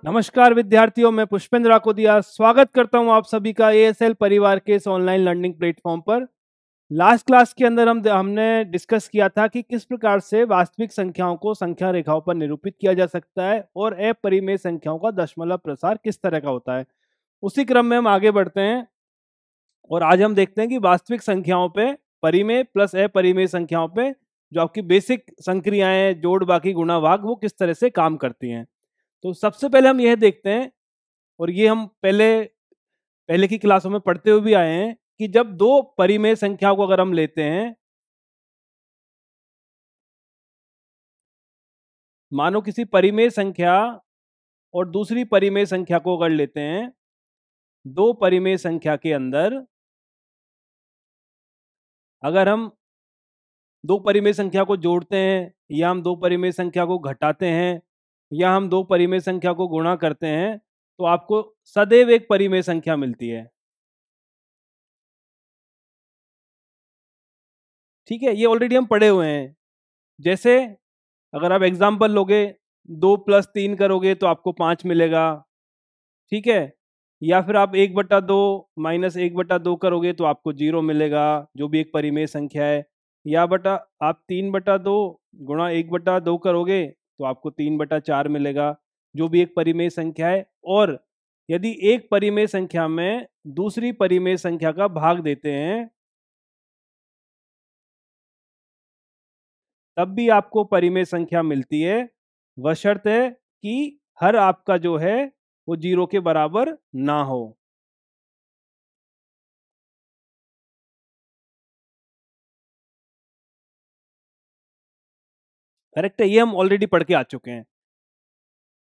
नमस्कार विद्यार्थियों, मैं पुष्पेंद्र आकोदिया स्वागत करता हूं आप सभी का एएसएल परिवार के इस ऑनलाइन लर्निंग प्लेटफॉर्म पर। लास्ट क्लास के अंदर हमने डिस्कस किया था कि किस प्रकार से वास्तविक संख्याओं को संख्या रेखाओं पर निरूपित किया जा सकता है और अपरिमेय संख्याओं का दशमलव प्रसार किस तरह का होता है। उसी क्रम में हम आगे बढ़ते हैं और आज हम देखते हैं कि वास्तविक संख्याओं पे परिमेय प्लस अपरिमेय संख्याओं पे जो आपकी बेसिक संक्रियाएं जोड़ बाकी गुणा भाग वो किस तरह से काम करती हैं। तो सबसे पहले हम यह देखते हैं, और ये हम पहले की क्लासों में पढ़ते हुए भी आए हैं, कि जब दो परिमेय संख्याओं को अगर हम लेते हैं, मानो किसी परिमेय संख्या और दूसरी परिमेय संख्या को अगर लेते हैं, दो परिमेय संख्या के अंदर अगर हम दो परिमेय संख्या को जोड़ते हैं या हम दो परिमेय संख्या को घटाते हैं या हम दो परिमेय संख्या को गुणा करते हैं तो आपको सदैव एक परिमेय संख्या मिलती है। ठीक है, ये ऑलरेडी हम पढ़े हुए हैं। जैसे अगर आप एग्जाम्पल लोगे, 2+3 करोगे तो आपको 5 मिलेगा। ठीक है, या फिर आप 1/2 माइनस 1/2 करोगे तो आपको 0 मिलेगा, जो भी एक परिमेय संख्या है। या आप 3/2 गुणा 1/2 करोगे तो आपको 3/4 मिलेगा, जो भी एक परिमेय संख्या है। और यदि एक परिमेय संख्या में दूसरी परिमेय संख्या का भाग देते हैं तब भी आपको परिमेय संख्या मिलती है, बशर्ते कि हर आपका जो है वो 0 के बराबर ना हो। करेक्ट है, ये हम ऑलरेडी पढ़ के आ चुके हैं।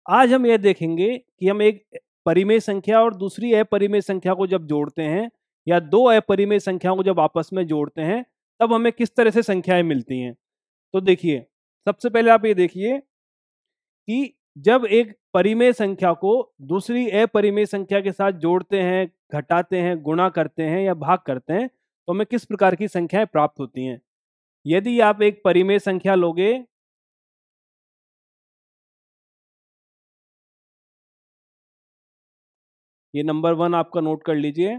आज हम ये देखेंगे कि हम एक परिमेय संख्या और दूसरी अपरिमेय संख्या को जब जोड़ते हैं या दो अपरिमेय संख्याओं को जब आपस में जोड़ते हैं तब हमें किस तरह से संख्याएं मिलती हैं। तो देखिए, सबसे पहले आप ये देखिए कि जब एक परिमेय संख्या को दूसरी अपरिमेय संख्या के साथ जोड़ते हैं, घटाते हैं, गुणा करते हैं या भाग करते हैं तो हमें किस प्रकार की संख्याएं प्राप्त होती हैं। यदि आप एक परिमेय संख्या लोगे, ये नंबर 1 आपका नोट कर लीजिए।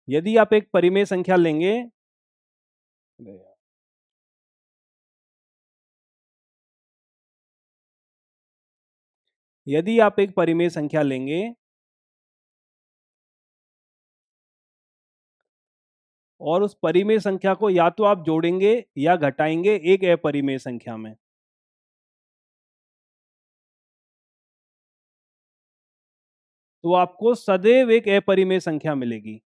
यदि आप एक परिमेय संख्या लेंगे, यदि आप एक परिमेय संख्या लेंगे और उस परिमेय संख्या को या तो आप जोड़ेंगे या घटाएंगे एक अपरिमेय संख्या में, तो आपको सदैव एक अपरिमेय संख्या मिलेगी।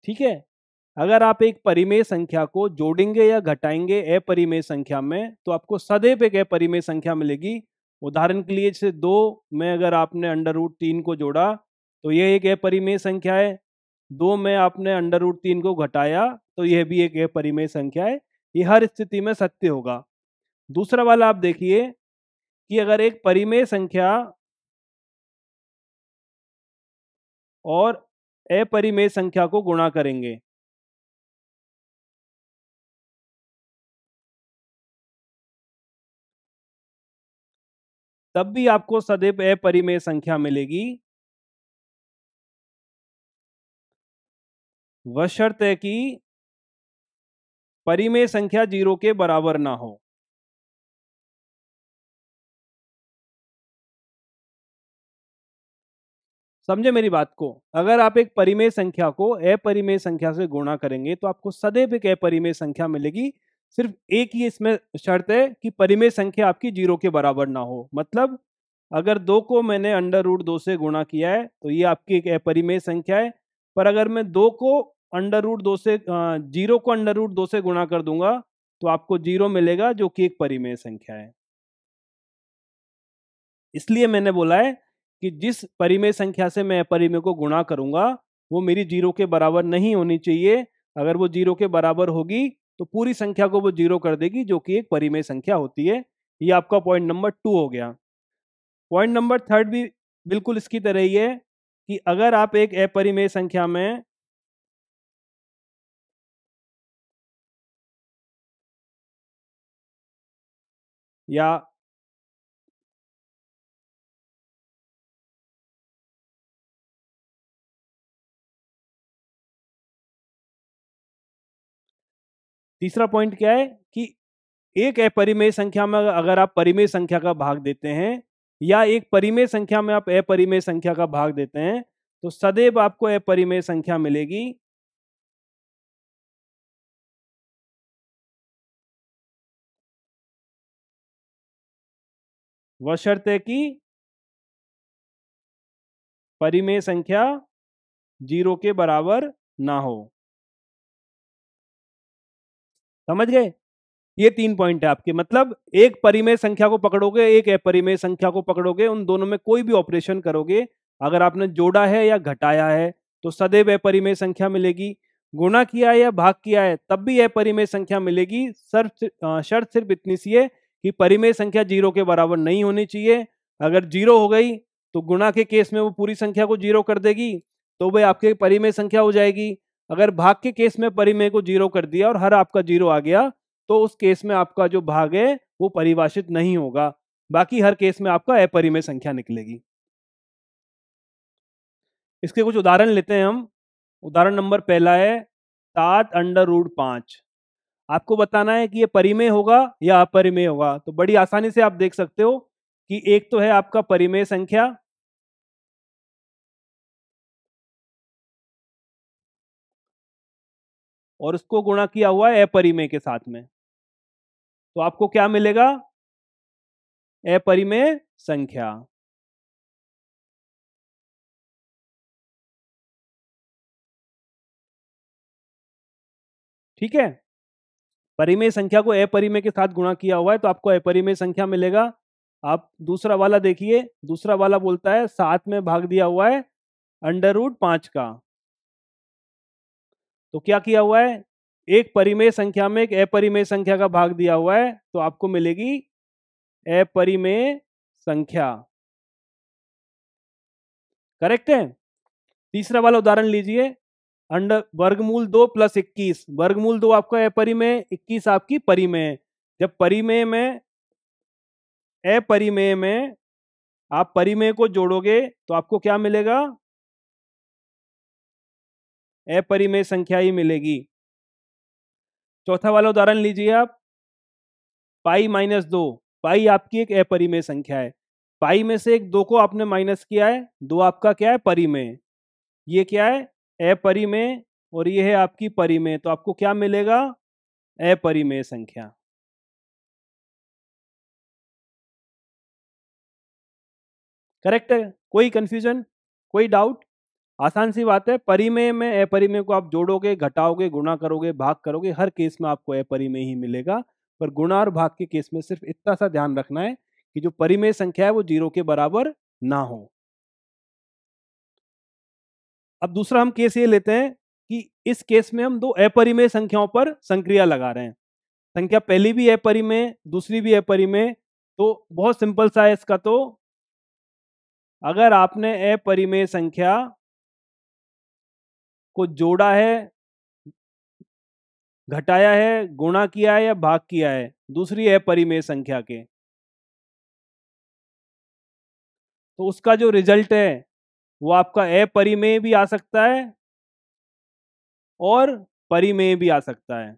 ठीक है, अगर आप एक परिमेय संख्या को जोड़ेंगे या घटाएंगे अपरिमेय संख्या में तो आपको सदैव एक अपरिमेय संख्या मिलेगी। उदाहरण के लिए, जैसे 2 में अगर आपने √3 को जोड़ा तो यह एक अपरिमेय संख्या है। 2 में आपने √3 को घटाया तो यह भी एक अपरिमेय संख्या है। ये हर स्थिति में सत्य होगा। दूसरा वाला आप देखिए कि अगर एक परिमेय संख्या और अपरिमेय संख्या को गुणा करेंगे तब भी आपको सदैव अपरिमेय संख्या मिलेगी, बशर्ते कि परिमेय संख्या 0 के बराबर ना हो। समझे मेरी बात को? अगर आप एक परिमेय संख्या को अपरिमेय संख्या से गुणा करेंगे तो आपको सदैव एक अपरिमेय संख्या मिलेगी। सिर्फ एक ही इसमें शर्त है कि परिमेय संख्या आपकी 0 के बराबर ना हो। मतलब अगर 2 को मैंने √2 से गुणा किया है तो ये आपकी एक अपरिमेय संख्या है, पर अगर मैं 2 को √2 से 0 को √2 से गुणा कर दूंगा तो आपको 0 मिलेगा, जो कि एक परिमेय संख्या है। इसलिए मैंने बोला है कि जिस परिमेय संख्या से मैं अपरिमेय को गुणा करूंगा वो मेरी 0 के बराबर नहीं होनी चाहिए। अगर वो 0 के बराबर होगी तो पूरी संख्या को वो 0 कर देगी, जो कि एक परिमेय संख्या होती है। ये आपका पॉइंट नंबर 2 हो गया। पॉइंट नंबर थर्ड भी बिल्कुल इसकी तरह ही है कि अगर आप एक अपरिमेय संख्या में या तीसरा पॉइंट क्या है कि एक अपरिमेय संख्या में अगर आप परिमेय संख्या का भाग देते हैं या एक परिमेय संख्या में आप अपरिमेय संख्या का भाग देते हैं तो सदैव आपको अपरिमेय संख्या मिलेगी। वह शर्त है कि परिमेय संख्या 0 के बराबर ना हो। समझ गए? ये 3 पॉइंट है आपके, मतलब एक परिमेय संख्या को पकड़ोगे एक अपरिमेय संख्या को पकड़ोगे, उन दोनों में कोई भी ऑपरेशन करोगे, अगर आपने जोड़ा है या घटाया है तो सदैव अपरिमेय संख्या मिलेगी। गुणा किया है या भाग किया है तब भी अपरिमेय संख्या मिलेगी। शर्त सिर्फ इतनी सी है कि परिमेय संख्या 0 के बराबर नहीं होनी चाहिए। अगर 0 हो गई तो गुणा के केस में वो पूरी संख्या को 0 कर देगी, तो वह आपके परिमेय संख्या हो जाएगी। अगर भाग के केस में परिमेय को 0 कर दिया और हर आपका 0 आ गया तो उस केस में आपका जो भाग है वो परिभाषित नहीं होगा, बाकी हर केस में आपका अपरिमेय संख्या निकलेगी। इसके कुछ उदाहरण लेते हैं हम। उदाहरण नंबर पहला है 7√5। आपको बताना है कि ये परिमेय होगा या अपरिमेय होगा। तो बड़ी आसानी से आप देख सकते हो कि एक तो है आपका परिमेय संख्या, और उसको गुणा किया हुआ है अपरिमेय के साथ में, तो आपको क्या मिलेगा? अपरिमेय संख्या। ठीक है, परिमेय संख्या को अपरिमेय के साथ गुणा किया हुआ है तो आपको अपरिमेय संख्या मिलेगा। आप दूसरा वाला देखिए, दूसरा वाला बोलता है 7 में भाग दिया हुआ है √5 का। तो क्या किया हुआ है, एक परिमेय संख्या में एक अपरिमेय संख्या का भाग दिया हुआ है तो आपको मिलेगी अपरिमेय संख्या। करेक्ट है। तीसरा वाला उदाहरण लीजिए, अंडर वर्गमूल 2 + 21। वर्गमूल 2 आपका अपरिमेय, 21 आपकी परिमेय है। जब परिमेय में अपरिमेय में आप परिमेय को जोड़ोगे तो आपको क्या मिलेगा? अपरिमेय संख्या ही मिलेगी। चौथा वाला उदाहरण लीजिए आप, π-2। पाई आपकी एक अपरिमेय संख्या है, पाई में से एक 2 को आपने माइनस किया है, 2 आपका क्या है? परिमेय। ये क्या है? अपरिमेय, और ये है आपकी परिमेय, तो आपको क्या मिलेगा? अपरिमेय संख्या। करेक्ट है? कोई कंफ्यूजन, कोई डाउट? आसान सी बात है। परिमेय में अपरिमेय को आप जोड़ोगे, घटाओगे, गुणा करोगे, भाग करोगे, हर केस में आपको अपरिमेय ही मिलेगा। पर गुणा और भाग के केस में सिर्फ इतना सा ध्यान रखना है कि जो परिमेय संख्या है वो 0 के बराबर ना हो। अब दूसरा हम केस ये लेते हैं कि इस केस में हम दो अपरिमेय संख्याओं पर संक्रिया लगा रहे हैं। संख्या पहली भी अपरिमेय, दूसरी भी अपरिमेय। तो बहुत सिंपल सा है इसका। तो अगर आपने अपरिमेय संख्या को जोड़ा है, घटाया है, गुणा किया है या भाग किया है दूसरी अपरिमेय संख्या के, तो उसका जो रिजल्ट है वो आपका अपरिमेय भी आ सकता है और परिमेय भी आ सकता है।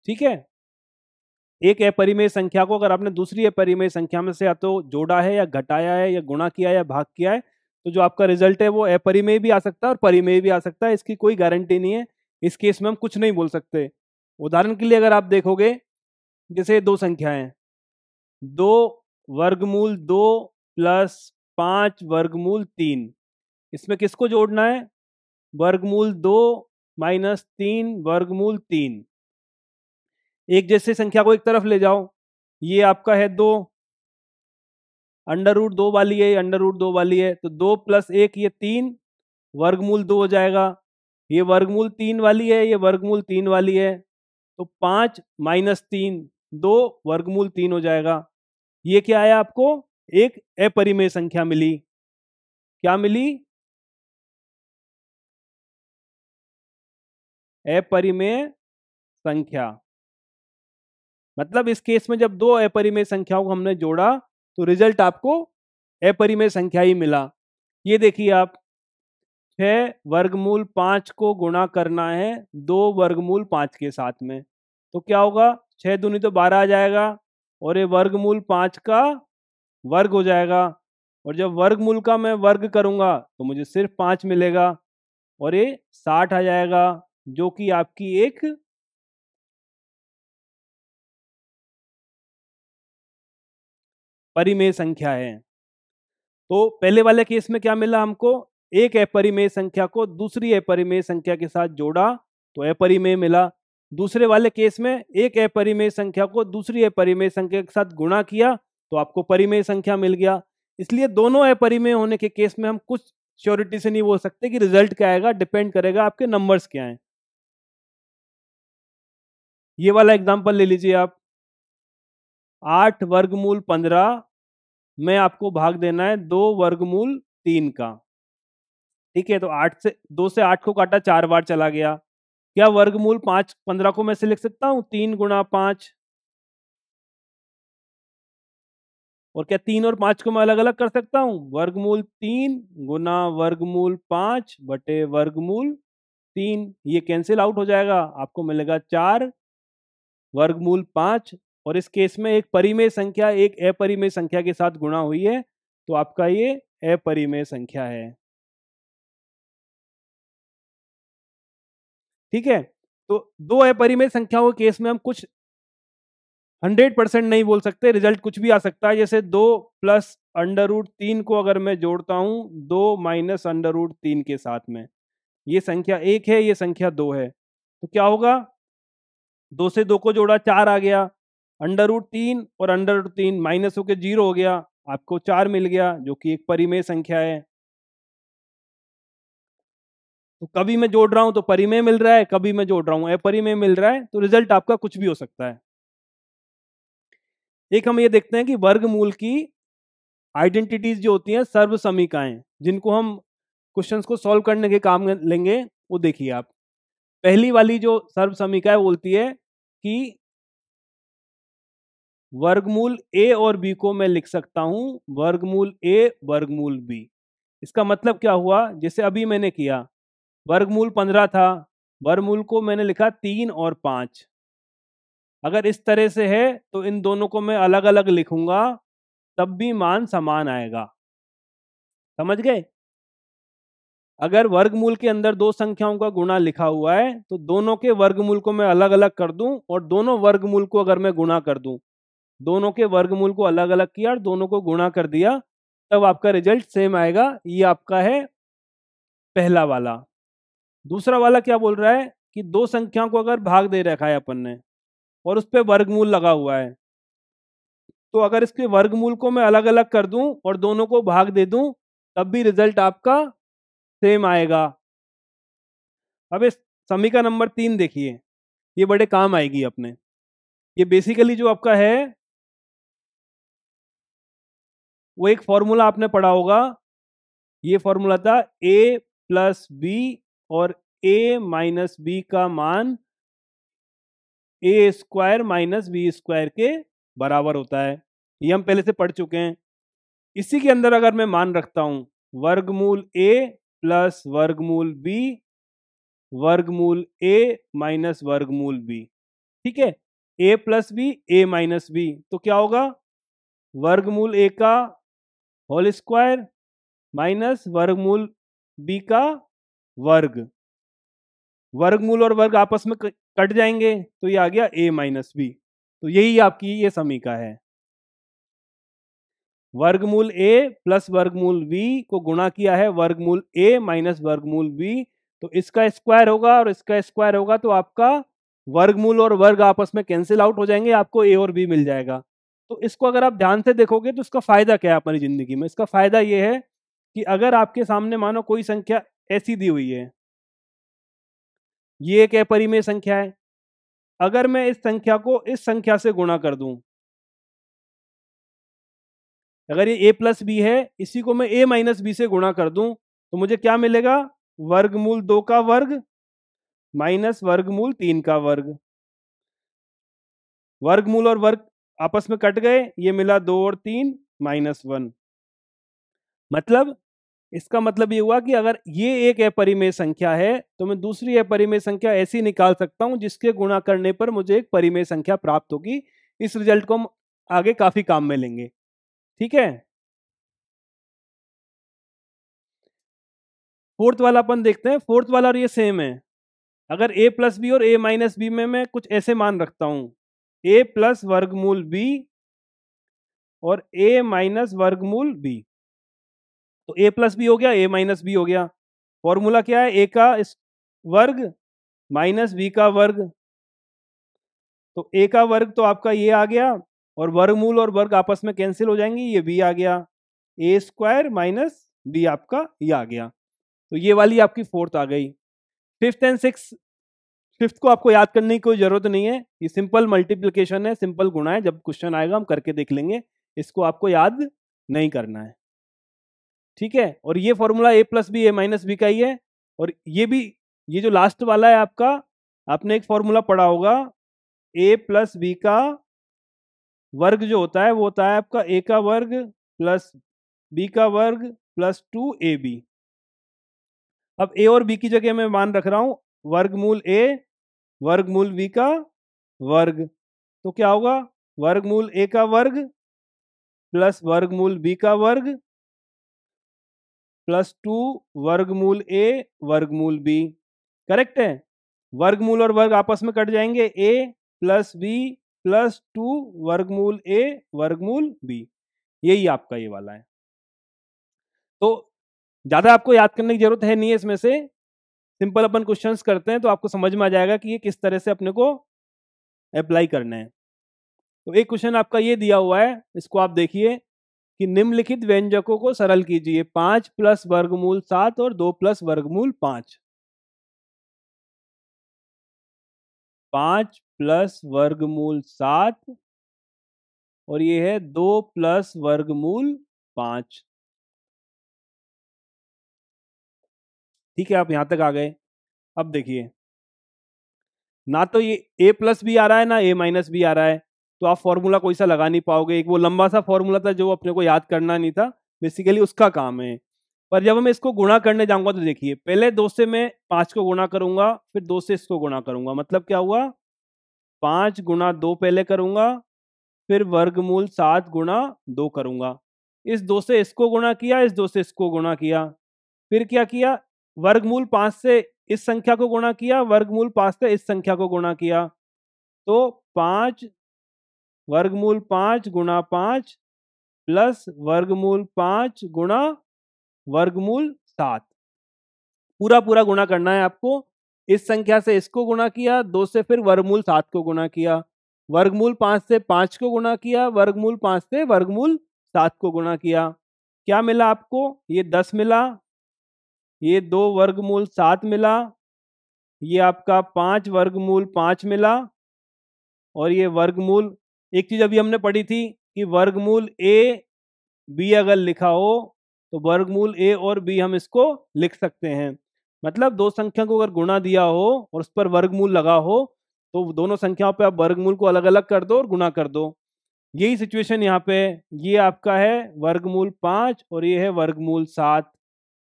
ठीक है, एक अपरिमेय संख्या को अगर आपने दूसरी अपरिमेय संख्या में से या तो जोड़ा है या घटाया है या गुणा किया है या भाग किया है, तो जो आपका रिजल्ट है वो अपरिमेय भी आ सकता है और परिमेय भी आ सकता है। इसकी कोई गारंटी नहीं है। इस केस में हम कुछ नहीं बोल सकते। उदाहरण के लिए अगर आप देखोगे, जैसे दो संख्याएं हैं, 2√2 + 5√3। इसमें किसको जोड़ना है? √2 - 3√3। एक जैसे संख्या को एक तरफ ले जाओ, ये आपका है 2, अंडर रूट 2 वाली है, अंडर रूट 2 वाली है, तो 2 + 1 ये 3, वर्गमूल 2 हो जाएगा। ये वर्गमूल 3 वाली है, ये वर्गमूल 3 वाली है, तो 5 - 3 2 वर्गमूल 3 हो जाएगा। ये क्या आया आपको? एक अपरिमेय संख्या मिली। क्या मिली? अपरिमेय संख्या। मतलब इस केस में जब दो अपरिमेय संख्याओं को हमने जोड़ा तो रिजल्ट आपको अपरिमेय संख्या ही मिला। ये देखिए आप, 6 वर्गमूल 5 को गुणा करना है 2 वर्गमूल 5 के साथ में, तो क्या होगा? 6 दूनी तो 12 आ जाएगा, और ये वर्गमूल 5 का वर्ग हो जाएगा, और जब वर्गमूल का मैं वर्ग करूंगा तो मुझे सिर्फ 5 मिलेगा, और ये 60 आ जाएगा, जो कि आपकी एक परिमेय संख्या है। तो पहले वाले केस में क्या मिला हमको? एक अपरिमेय संख्या को दूसरी अपरिमेय संख्या के साथ जोड़ा तो अपरिमेय मिला। दूसरे वाले केस में एक अपरिमेय संख्या को दूसरी अपरिमेय संख्या के साथ गुणा किया तो आपको परिमेय संख्या मिल गया। इसलिए दोनों अपरिमेय होने के केस में हम कुछ श्योरिटी से नहीं बोल सकते कि रिजल्ट क्या आएगा, डिपेंड करेगा आपके नंबर्स क्या हैं। ये वाला एग्जांपल ले लीजिए आप, 8 वर्गमूल 15 में आपको भाग देना है 2 वर्गमूल 3 का। ठीक है, तो 2 से 8 को काटा, 4 बार चला गया। क्या वर्गमूल 15 को मैं से लिख सकता हूँ 3 × 5? और क्या 3 और 5 को मैं अलग अलग कर सकता हूँ? वर्गमूल 3 गुना वर्गमूल 5 बटे वर्गमूल 3, ये कैंसिल आउट हो जाएगा, आपको मिलेगा 4 वर्गमूल 5। और इस केस में एक परिमेय संख्या एक अपरिमेय संख्या के साथ गुणा हुई है, तो आपका ये अपरिमेय संख्या है। ठीक है, तो दो अपरिमेय संख्याओं के केस में हम कुछ 100% नहीं बोल सकते, रिजल्ट कुछ भी आ सकता है। जैसे 2 + √3 को अगर मैं जोड़ता हूं 2 - √3 के साथ में, ये संख्या 1 है, ये संख्या 2 है, तो क्या होगा? 2 से 2 को जोड़ा, 4 आ गया, √3 और √3 माइनस होकर 0 हो गया, आपको 4 मिल गया, जो कि एक परिमेय संख्या है। तो कभी मैं जोड़ रहा हूं तो परिमेय मिल रहा है, कभी मैं जोड़ रहा हूं अपरिमेय मिल रहा है, तो रिजल्ट आपका कुछ भी हो सकता है। एक हम ये देखते हैं कि वर्गमूल की आइडेंटिटीज जो होती हैं, सर्व समीकाएं, जिनको हम क्वेश्चंस को सॉल्व करने के काम में लेंगे, वो देखिए आप। पहली वाली जो सर्व समीका है बोलती है कि वर्गमूल ए और बी को मैं लिख सकता हूं वर्गमूल ए वर्गमूल बी। इसका मतलब क्या हुआ? जैसे अभी मैंने किया, वर्गमूल 15 था, वर्गमूल को मैंने लिखा 3 और 5। अगर इस तरह से है तो इन दोनों को मैं अलग अलग लिखूंगा, तब भी मान समान आएगा। समझ गए? अगर वर्गमूल के अंदर दो संख्याओं का गुणा लिखा हुआ है तो दोनों के वर्गमूल को मैं अलग अलग कर दूं, और दोनों वर्गमूल को अगर मैं गुणा कर दूं, दोनों के वर्गमूल को अलग अलग किया और दोनों को गुणा कर दिया, तब आपका रिजल्ट सेम आएगा। ये आपका है पहला वाला। दूसरा वाला क्या बोल रहा है कि दो संख्याओं को अगर भाग दे रखा है अपन ने और उस पर वर्गमूल लगा हुआ है, तो अगर इसके वर्गमूल को मैं अलग अलग कर दूं और दोनों को भाग दे दूं, तब भी रिजल्ट आपका सेम आएगा। अब इस समीकरण नंबर 3 देखिए, ये बड़े काम आएगी अपने। ये बेसिकली जो आपका है वो एक फॉर्मूला आपने पढ़ा होगा। ये फॉर्मूला था a + b और a - b का मान a² - b² के बराबर होता है। ये हम पहले से पढ़ चुके हैं। इसी के अंदर अगर मैं मान रखता हूं वर्गमूल a + वर्गमूल b वर्गमूल a - वर्गमूल b, ठीक है, a + b a - b, तो क्या होगा? वर्गमूल a का होल स्क्वायर माइनस वर्गमूल b का वर्ग। वर्गमूल और वर्ग आपस में कट जाएंगे, तो ये आ गया a - b। तो यही आपकी ये समीका है। वर्गमूल a + वर्गमूल b को गुणा किया है वर्गमूल a - वर्गमूल b, तो इसका स्क्वायर होगा और इसका स्क्वायर होगा, तो आपका वर्गमूल और वर्ग आपस में कैंसिल आउट हो जाएंगे, आपको a और b मिल जाएगा। तो इसको अगर आप ध्यान से देखोगे तो इसका फायदा क्या है हमारी जिंदगी में? इसका फायदा ये है कि अगर आपके सामने मानो कोई संख्या ऐसी दी हुई है, ये एक अपरिमेय संख्या है, अगर मैं इस संख्या को इस संख्या से गुणा कर दूं, अगर ये a प्लस बी है, इसी को मैं a माइनस बी से गुणा कर दूं, तो मुझे क्या मिलेगा? वर्गमूल 2 का वर्ग माइनस वर्गमूल 3 का वर्ग। वर्गमूल और वर्ग आपस में कट गए, ये मिला 2 और 3 -1। मतलब इसका मतलब ये हुआ कि अगर ये एक अपरिमेय संख्या है तो मैं दूसरी अपरिमेय संख्या ऐसी निकाल सकता हूं जिसके गुणा करने पर मुझे एक परिमेय संख्या प्राप्त होगी। इस रिजल्ट को हम आगे काफी काम में लेंगे। ठीक है, फोर्थ वाला अपन देखते हैं। फोर्थ वाला और ये सेम है। अगर a प्लस बी और a माइनस बी में मैं कुछ ऐसे मान रखता हूं, a प्लस वर्गमूल b और a माइनस वर्गमूल b, तो a प्लस बी हो गया, a माइनस बी हो गया। फॉर्मूला क्या है? a का वर्ग माइनस b का वर्ग। तो a का वर्ग तो आपका ये आ गया, और वर्गमूल और वर्ग आपस में कैंसिल हो जाएंगे, ये b आ गया। a स्क्वायर माइनस b आपका ये आ गया। तो ये वाली आपकी फोर्थ आ गई। फिफ्थ एंड सिक्स, फिफ्थ को आपको याद करने की कोई जरूरत नहीं है, ये सिंपल मल्टीप्लिकेशन है, सिंपल गुणा है। जब क्वेश्चन आएगा हम करके देख लेंगे, इसको आपको याद नहीं करना है। ठीक है, और ये formula a plus B a minus B का ही है। और ये भी, ये जो लास्ट वाला है आपका, आपने एक फॉर्मूला पढ़ा होगा, a प्लस बी का वर्ग जो होता है वो होता है आपका a का वर्ग प्लस b का वर्ग प्लस 2ab। अब a और b की जगह मैं मान रख रहा हूं वर्गमूल a वर्गमूल v का वर्ग। तो क्या होगा? वर्गमूल a का वर्ग प्लस वर्गमूल b का वर्ग प्लस 2 वर्गमूल a वर्गमूल b। करेक्ट है? वर्गमूल और वर्ग आपस में कट जाएंगे, a प्लस b प्लस 2 वर्गमूल a वर्गमूल b। यही आपका ये वाला है। तो ज्यादा आपको याद करने की जरूरत है नहीं है इसमें से, सिंपल अपन क्वेश्चंस करते हैं तो आपको समझ में आ जाएगा कि ये किस तरह से अपने को अप्लाई करना है। तो एक क्वेश्चन आपका ये दिया हुआ है, इसको आप देखिए कि निम्नलिखित व्यंजकों को सरल कीजिए। 5 प्लस वर्गमूल 7 और 2 प्लस वर्गमूल 5। 5 प्लस वर्गमूल 7 और ये है 2 प्लस वर्गमूल 5। ठीक है, आप यहां तक आ गए। अब देखिए, ना तो ये a प्लस बी आ रहा है ना a माइनस बी आ रहा है, तो आप फॉर्मूला कोई सा लगा नहीं पाओगे। एक वो लंबा सा फॉर्मूला था जो अपने को याद करना नहीं था, बेसिकली उसका काम है। पर जब मैं इसको गुणा करने जाऊंगा तो देखिए, पहले 2 से मैं 5 को गुणा करूंगा, फिर 2 से इसको गुणा करूंगा। मतलब क्या हुआ? 5 गुणा 2 पहले करूंगा, फिर वर्गमूल 7 गुणा 2 करूंगा। इस 2 से इसको गुणा किया, इस 2 से इसको गुणा किया, फिर क्या किया? वर्गमूल 5 से इस संख्या को गुणा किया, वर्गमूल 5 से इस संख्या को गुणा किया। तो 5 वर्गमूल 5 गुणा 5 प्लस वर्गमूल 5 गुणा वर्गमूल 7, पूरा पूरा गुणा करना है आपको। इस संख्या से इसको गुणा किया, 2 से फिर वर्गमूल 7 को गुणा किया, वर्गमूल 5 से 5 को गुणा किया, वर्गमूल 5 से वर्गमूल 7 को गुणा किया। क्या मिला आपको? ये 10 मिला, ये 2 वर्गमूल 7 मिला, ये आपका 5 वर्गमूल 5 मिला, और ये वर्गमूल, एक चीज अभी हमने पढ़ी थी कि वर्गमूल a b अगर लिखा हो तो वर्गमूल a और b हम इसको लिख सकते हैं। मतलब दो संख्या को अगर गुणा दिया हो और उस पर वर्गमूल लगा हो तो दोनों संख्याओं पे आप वर्गमूल को अलग अलग कर दो और गुणा कर दो। यही सिचुएशन यहाँ पे, ये आपका है वर्गमूल 5 और ये है वर्गमूल 7।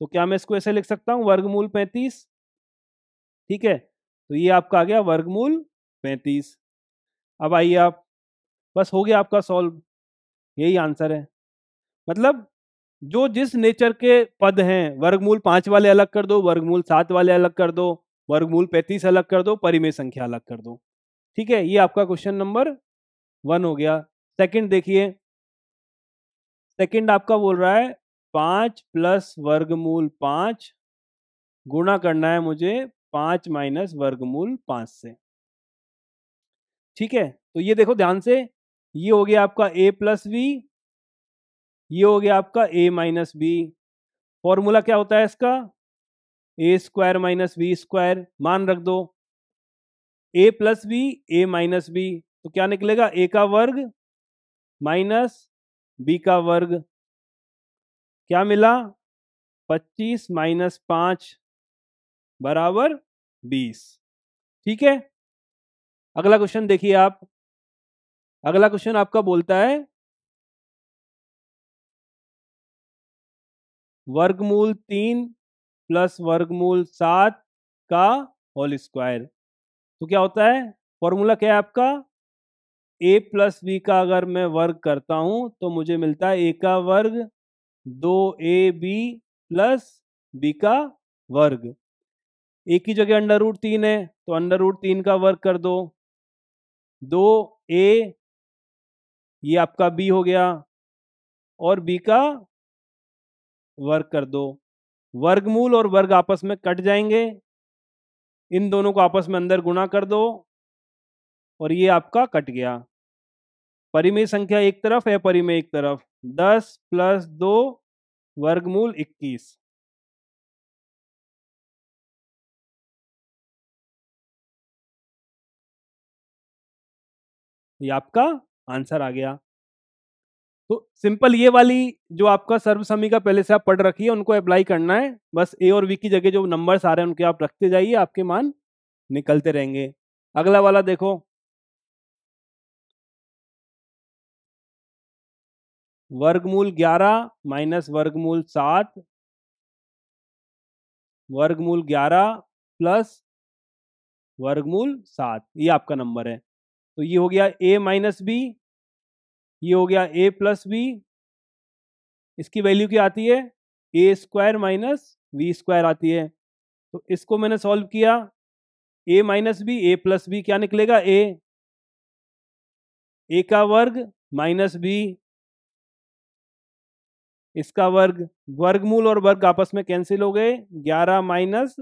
तो क्या मैं इसको ऐसे लिख सकता हूँ? वर्गमूल 35। ठीक है, तो ये आपका आ गया वर्गमूल 35। अब आइए आप, बस हो गया आपका सॉल्व, यही आंसर है। मतलब जो जिस नेचर के पद हैं, वर्गमूल 5 वाले अलग कर दो, वर्गमूल 7 वाले अलग कर दो, वर्गमूल 35 अलग कर दो, परिमेय संख्या अलग कर दो। ठीक है, ये आपका क्वेश्चन नंबर 1 हो गया। सेकंड देखिए, सेकंड आपका बोल रहा है 5 प्लस वर्गमूल 5 गुणा करना है मुझे 5 माइनस वर्गमूल 5 से। ठीक है, तो ये देखो ध्यान से, ये हो गया आपका a प्लस बी, ये हो गया आपका a माइनस बी। फॉर्मूला क्या होता है इसका? A square minus B square, मान रख दो a plus B a minus B, तो क्या निकलेगा? a का वर्ग माइनस b का वर्ग, क्या मिला? 25 माइनस 5 बराबर 20। ठीक है, अगला क्वेश्चन देखिए आप। अगला क्वेश्चन आपका बोलता है वर्गमूल 3 प्लस वर्गमूल 7 का होल स्क्वायर। तो क्या होता है? फॉर्मूला क्या है आपका? a प्लस बी का अगर मैं वर्ग करता हूं तो मुझे मिलता है a का वर्ग 2ab प्लस b का वर्ग। a की जगह अंडर रूट 3 है तो अंडर रूट 3 का वर्ग कर दो, 2a, ये आपका b हो गया, और b का वर्ग कर दो। वर्गमूल और वर्ग आपस में कट जाएंगे, इन दोनों को आपस में अंदर गुणा कर दो और ये आपका कट गया। परिमेय संख्या एक तरफ है, परिमेय एक तरफ, 10 प्लस 2 वर्गमूल 21। ये आपका आंसर आ गया। तो सिंपल ये वाली जो आपका सर्व समीकरण पहले से आप पढ़ रखी है उनको अप्लाई करना है, बस ए और बी की जगह जो नंबर्स आ रहे हैं उनके आप रखते जाइए, आपके मान निकलते रहेंगे। अगला वाला देखो, वर्गमूल 11 माइनस वर्गमूल 7, वर्गमूल 11 प्लस वर्गमूल 7, ये आपका नंबर है। तो ये हो गया a माइनस बी, ये हो गया a प्लस बी, इसकी वैल्यू क्या आती है? A square minus V square आती है। तो इसको मैंने सॉल्व किया, a minus B A plus B, क्या निकलेगा? ए का वर्ग माइनस बी, इसका वर्ग, वर्गमूल और वर्ग आपस में कैंसिल हो गए, 11 माइनस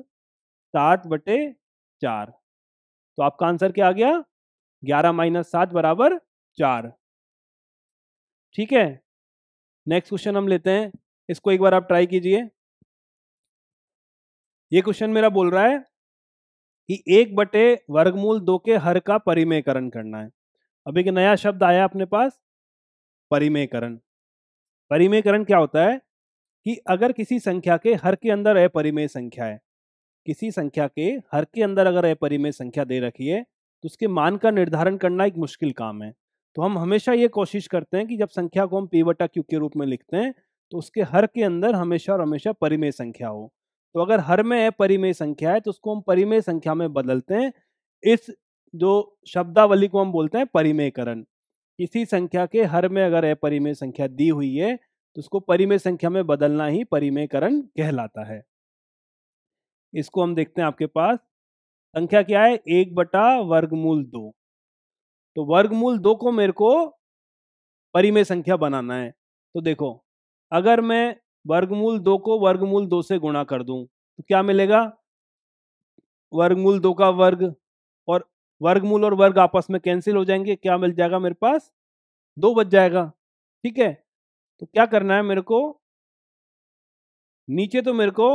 7/4। तो आपका आंसर क्या आ गया? 11 माइनस 7 बराबर 4। ठीक है, नेक्स्ट क्वेश्चन हम लेते हैं, इसको एक बार आप ट्राई कीजिए। ये क्वेश्चन मेरा बोल रहा है कि 1/वर्गमूल 2 के हर का परिमेयकरण करना है। अब एक नया शब्द आया अपने पास, परिमेयकरण। परिमेयकरण क्या होता है कि अगर किसी संख्या के हर के अंदर अपरिमेय संख्या है, किसी संख्या के हर के अंदर अगर अपरिमेय संख्या दे रखी है तो उसके मान का निर्धारण करना एक मुश्किल काम है। तो हम हमेशा ये कोशिश करते हैं कि जब संख्या को हम p बटा q के रूप में लिखते हैं तो उसके हर के अंदर हमेशा और हमेशा परिमेय संख्या हो। तो अगर हर में अपरिमेय संख्या है तो उसको हम परिमेय संख्या में बदलते हैं। इस जो शब्दावली को हम बोलते हैं परिमेयकरण। किसी संख्या के हर में अगर अपरिमेय संख्या दी हुई है तो उसको परिमेय संख्या में बदलना ही परिमेयकरण कहलाता है। इसको हम देखते हैं, आपके पास संख्या क्या है? 1/वर्गमूल 2। तो वर्गमूल 2 को मेरे को परिमेय संख्या बनाना है। तो देखो, अगर मैं वर्गमूल 2 को वर्गमूल 2 से गुणा कर दूं तो क्या मिलेगा? वर्गमूल 2 का वर्ग, और वर्गमूल और वर्ग आपस में कैंसिल हो जाएंगे, क्या मिल जाएगा मेरे पास? 2 बच जाएगा। ठीक है, तो क्या करना है मेरे को? नीचे तो मेरे को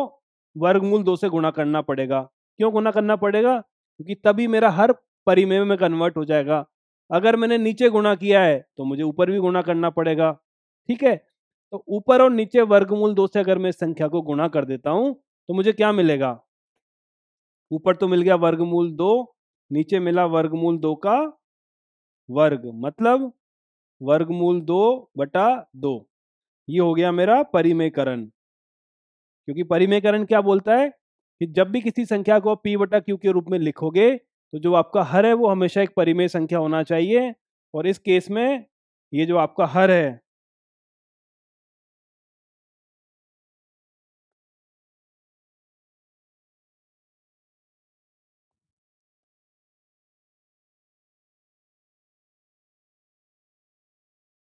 वर्गमूल 2 से गुणा करना पड़ेगा। क्यों गुणा करना पड़ेगा? क्योंकि तभी मेरा हर परिमेय में कन्वर्ट हो जाएगा। अगर मैंने नीचे गुणा किया है तो मुझे ऊपर भी गुणा करना पड़ेगा। ठीक है, तो ऊपर और नीचे वर्गमूल 2 से अगर मैं इस संख्या को गुणा कर देता हूं तो मुझे क्या मिलेगा? ऊपर तो मिल गया वर्गमूल 2, नीचे मिला वर्गमूल 2 का वर्ग, मतलब वर्गमूल 2/2। ये हो गया मेरा परिमेयकरण। क्योंकि परिमेयकरण क्या बोलता है कि जब भी किसी संख्या को p बटा q के रूप में लिखोगे तो जो आपका हर है वो हमेशा एक परिमेय संख्या होना चाहिए। और इस केस में ये जो आपका हर है,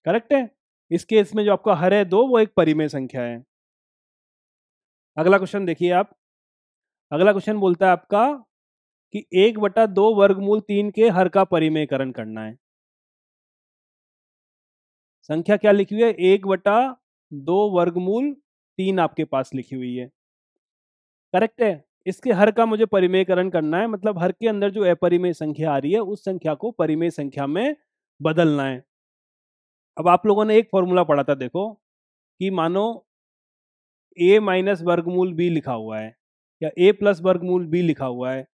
करेक्ट है, इस केस में जो आपका हर है 2 वो एक परिमेय संख्या है। अगला क्वेश्चन देखिए आप। अगला क्वेश्चन बोलता है आपका कि 1/2 वर्गमूल 3 के हर का परिमेयकरण करना है। संख्या क्या लिखी हुई है, 1/2 वर्गमूल 3 आपके पास लिखी हुई है, करेक्ट है। इसके हर का मुझे परिमेयकरण करना है, मतलब हर के अंदर जो अपरिमेय संख्या आ रही है उस संख्या को परिमेय संख्या में बदलना है। अब आप लोगों ने एक फॉर्मूला पढ़ा था, देखो कि मानो a माइनस वर्गमूल b लिखा हुआ है या a प्लस वर्गमूल b लिखा हुआ है।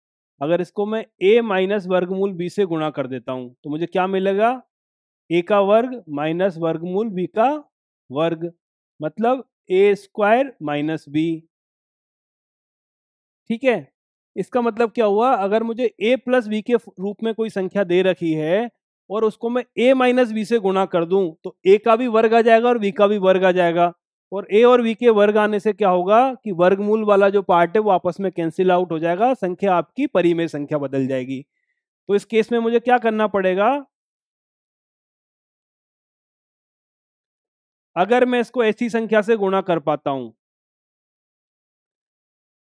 अगर इसको मैं a माइनस वर्गमूल b से गुणा कर देता हूं तो मुझे क्या मिलेगा, a का वर्ग माइनस वर्गमूल b का वर्ग, मतलब a स्क्वायर माइनस b। ठीक है, इसका मतलब क्या हुआ, अगर मुझे a प्लस बी के रूप में कोई संख्या दे रखी है और उसको मैं a माइनस बी से गुणा कर दूं तो a का भी वर्ग आ जाएगा और b का भी वर्ग आ जाएगा, और a और b के वर्ग आने से क्या होगा कि वर्गमूल वाला जो पार्ट है वो आपस में कैंसिल आउट हो जाएगा, संख्या आपकी परिमेय संख्या बदल जाएगी। तो इस केस में मुझे क्या करना पड़ेगा, अगर मैं इसको ऐसी संख्या से गुणा कर पाता हूं,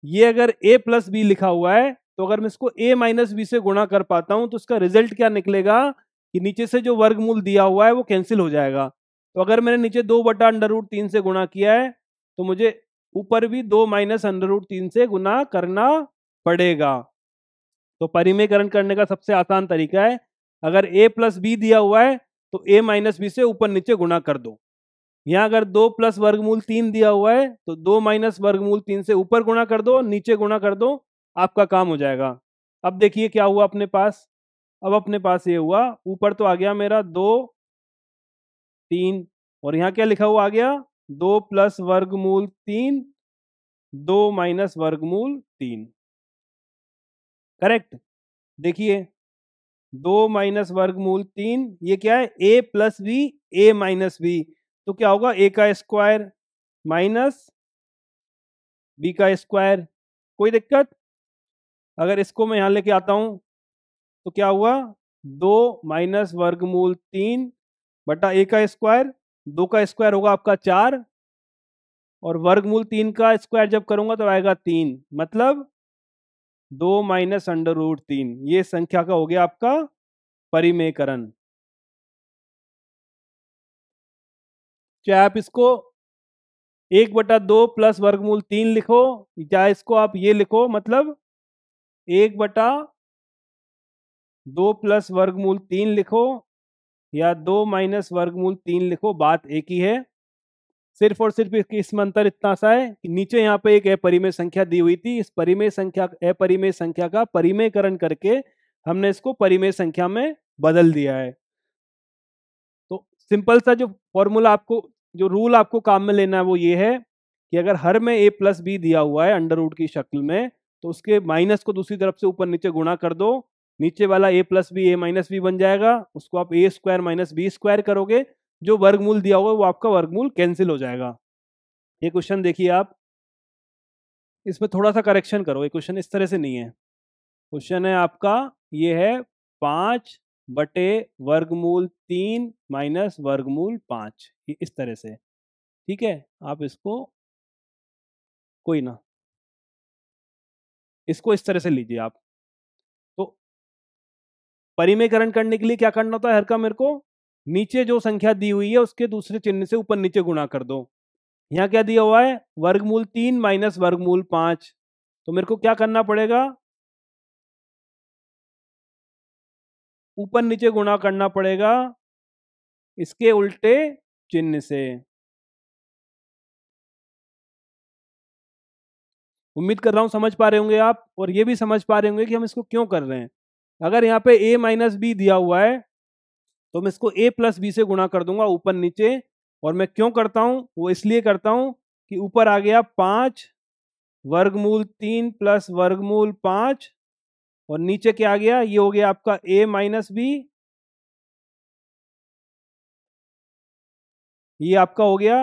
ये अगर a प्लस बी लिखा हुआ है तो अगर मैं इसको a माइनस बी से गुणा कर पाता हूं तो इसका रिजल्ट क्या निकलेगा कि नीचे से जो वर्गमूल दिया हुआ है वो कैंसिल हो जाएगा। तो अगर मैंने नीचे 2/√3 से गुणा किया है तो मुझे ऊपर भी 2 माइनस √3 से गुणा करना पड़ेगा। तो परिमेयकरण करने का सबसे आसान तरीका है, अगर a प्लस बी दिया हुआ है तो a माइनस बी से ऊपर नीचे गुणा कर दो। यहाँ अगर 2 प्लस वर्गमूल 3 दिया हुआ है तो 2 माइनस वर्गमूल 3 से ऊपर गुणा कर दो, नीचे गुणा कर दो, आपका काम हो जाएगा। अब देखिए क्या हुआ अपने पास, अब अपने पास ये हुआ, ऊपर तो आ गया मेरा 2 3, और यहाँ क्या लिखा हुआ आ गया, 2 प्लस वर्गमूल 3 2 माइनस वर्गमूल 3, करेक्ट। देखिए 2 माइनस वर्गमूल 3 ये क्या है, a plus B a minus B, तो क्या होगा a का स्क्वायर माइनस b का स्क्वायर, कोई दिक्कत। अगर इसको मैं यहां लेके आता हूं तो क्या हुआ, 2 माइनस वर्गमूल 3 बटा a का स्क्वायर, 2 का स्क्वायर होगा आपका 4, और वर्गमूल 3 का स्क्वायर जब करूंगा तो आएगा 3, मतलब 2 माइनस √3, ये संख्या का हो गया आपका परिमेयकरण। चाहे आप इसको 1/2 प्लस वर्गमूल 3 लिखो, चाहे इसको आप ये लिखो, मतलब 1/2 प्लस वर्गमूल 3 लिखो या 2 माइनस वर्गमूल 3 लिखो, बात एक ही है। सिर्फ और सिर्फ इसमें अंतर इतना सा है कि नीचे यहाँ पे एक अपरिमेय संख्या दी हुई थी, इस परिमेय संख्या अपरिमेय संख्या का परिमेयकरण करके हमने इसको परिमेय संख्या में बदल दिया है। तो सिंपल सा जो फॉर्मूला आपको, जो रूल आपको काम में लेना है वो ये है कि अगर हर में a प्लस बी दिया हुआ है अंडर रूट की शक्ल में, तो उसके माइनस को दूसरी तरफ से ऊपर नीचे गुणा कर दो, नीचे वाला a plus B a minus B बन जाएगा, उसको आप a square minus B square करोगे, जो वर्गमूल दिया हुआ है वो आपका वर्गमूल कैंसिल हो जाएगा। ये क्वेश्चन देखिए आप, इसमें थोड़ा सा करेक्शन करो, ये क्वेश्चन इस तरह से नहीं है। क्वेश्चन है आपका, ये है 5/वर्गमूल 3 माइनस वर्गमूल 5, ये इस तरह से। ठीक है, आप इसको कोई ना, इसको इस तरह से लीजिए आप। तो परिमेयकरण करने के लिए क्या करना होता है, हर का मेरे को नीचे जो संख्या दी हुई है उसके दूसरे चिन्ह से ऊपर नीचे गुणा कर दो। यहाँ क्या दिया हुआ है, वर्गमूल 3 माइनस वर्गमूल 5, तो मेरे को क्या करना पड़ेगा, ऊपर नीचे गुणा करना पड़ेगा इसके उल्टे चिन्ह से। उम्मीद कर रहा हूं समझ पा रहे होंगे आप, और ये भी समझ पा रहे होंगे कि हम इसको क्यों कर रहे हैं। अगर यहाँ पे a माइनस बी दिया हुआ है तो मैं इसको a प्लस बी से गुणा कर दूंगा ऊपर नीचे, और मैं क्यों करता हूं, वो इसलिए करता हूं कि ऊपर आ गया 5/3 प्लस वर्गमूल 5, और नीचे क्या आ गया, ये हो गया आपका a माइनस बी, ये आपका हो गया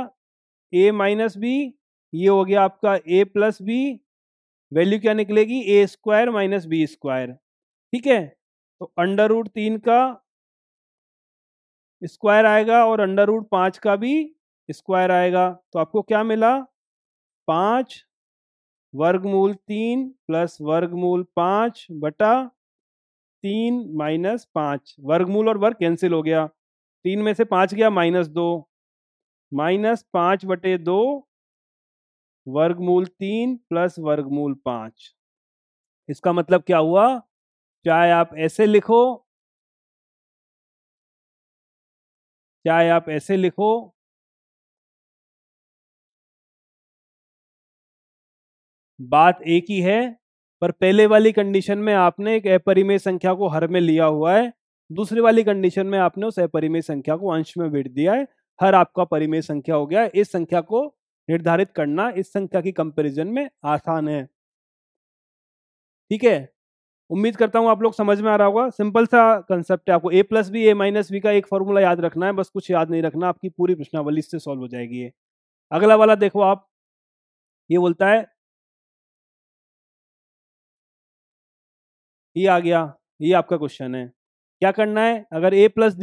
a माइनस बी, ये हो गया आपका a प्लस बी, वैल्यू क्या निकलेगी, a square minus B square. ठीक है, तो √3 का स्क्वायर आएगा और √5 का भी स्क्वायर आएगा, तो आपको क्या मिला, 5/3 प्लस वर्गमूल 5 बटा 3 माइनस 5, वर्गमूल और वर्ग कैंसिल हो गया, 3 में से 5 गया -2, -5/2 वर्गमूल 3 प्लस वर्गमूल 5। इसका मतलब क्या हुआ, चाहे आप ऐसे लिखो, चाहे आप ऐसे लिखो, बात एक ही है। पर पहले वाली कंडीशन में आपने एक अपरिमेय संख्या को हर में लिया हुआ है, दूसरी वाली कंडीशन में आपने उस अपरिमेय संख्या को अंश में बांट दिया है। हर आपका परिमेय संख्या हो गया। इस संख्या को निर्धारित करना इस संख्या की कंपैरिजन में आसान है। ठीक है, उम्मीद करता हूं आप लोग समझ में आ रहा होगा। सिंपल सा कंसेप्ट है। आपको a plus B A minus B का एक फॉर्मूला याद रखना है, बस कुछ याद नहीं रखना, आपकी पूरी प्रश्नावली से सॉल्व हो जाएगी ये। अगला वाला देखो आप, ये बोलता है, ये आ गया, ये आपका क्वेश्चन है। क्या करना है, अगर ए प्लस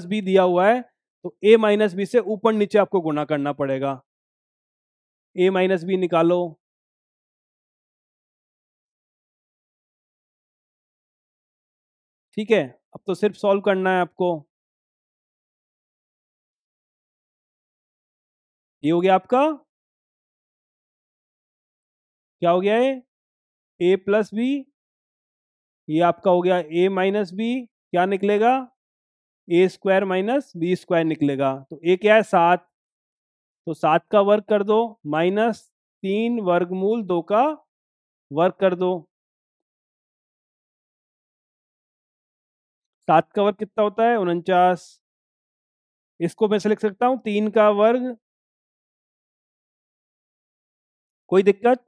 बी दिया हुआ है तो a माइनस बी से ऊपर नीचे आपको गुणा करना पड़ेगा। a माइनस बी निकालो, ठीक है। अब तो सिर्फ सॉल्व करना है आपको। ये हो गया आपका, क्या हो गया है, a प्लस बी, ये आपका हो गया a माइनस बी, क्या निकलेगा, ए स्क्वायर माइनस बी स्क्वायर निकलेगा। तो ए क्या है, 7, तो 7 का वर्ग कर दो, -3 वर्गमूल 2 का वर्ग कर दो। 7 का वर्ग कितना होता है, 49। इसको मैं से लिख सकता हूँ 3 का वर्ग, कोई दिक्कत,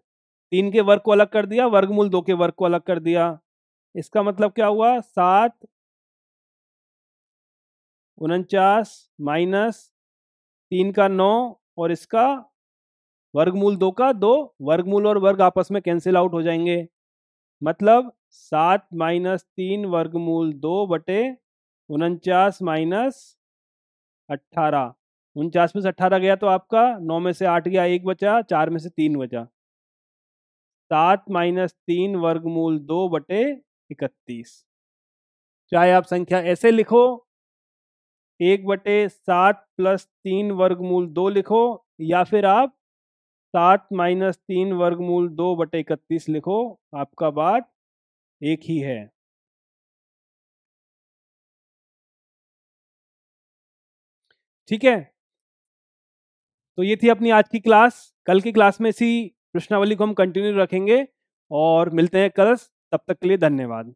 3 के वर्ग को अलग कर दिया, वर्गमूल 2 के वर्ग को अलग कर दिया। इसका मतलब क्या हुआ, 7 49 माइनस 3 का 9 और इसका वर्गमूल 2 का 2, वर्गमूल और वर्ग आपस में कैंसिल आउट हो जाएंगे। मतलब 7 माइनस 3 वर्गमूल 2/49 माइनस 18। 49 में से 18 गया तो आपका 9 में से 8 गया, 1 बचा, 4 में से 3 बचा। 7 माइनस 3 वर्गमूल 2/31। चाहे आप संख्या ऐसे लिखो, 1/7 प्लस 3 वर्गमूल 2 लिखो, या फिर आप 7 माइनस 3 वर्गमूल 2/31 लिखो, आपका बात एक ही है। ठीक है, तो ये थी अपनी आज की क्लास। कल की क्लास में इसी प्रश्नावली को हम कंटिन्यू रखेंगे और मिलते हैं कल। तब तक के लिए धन्यवाद।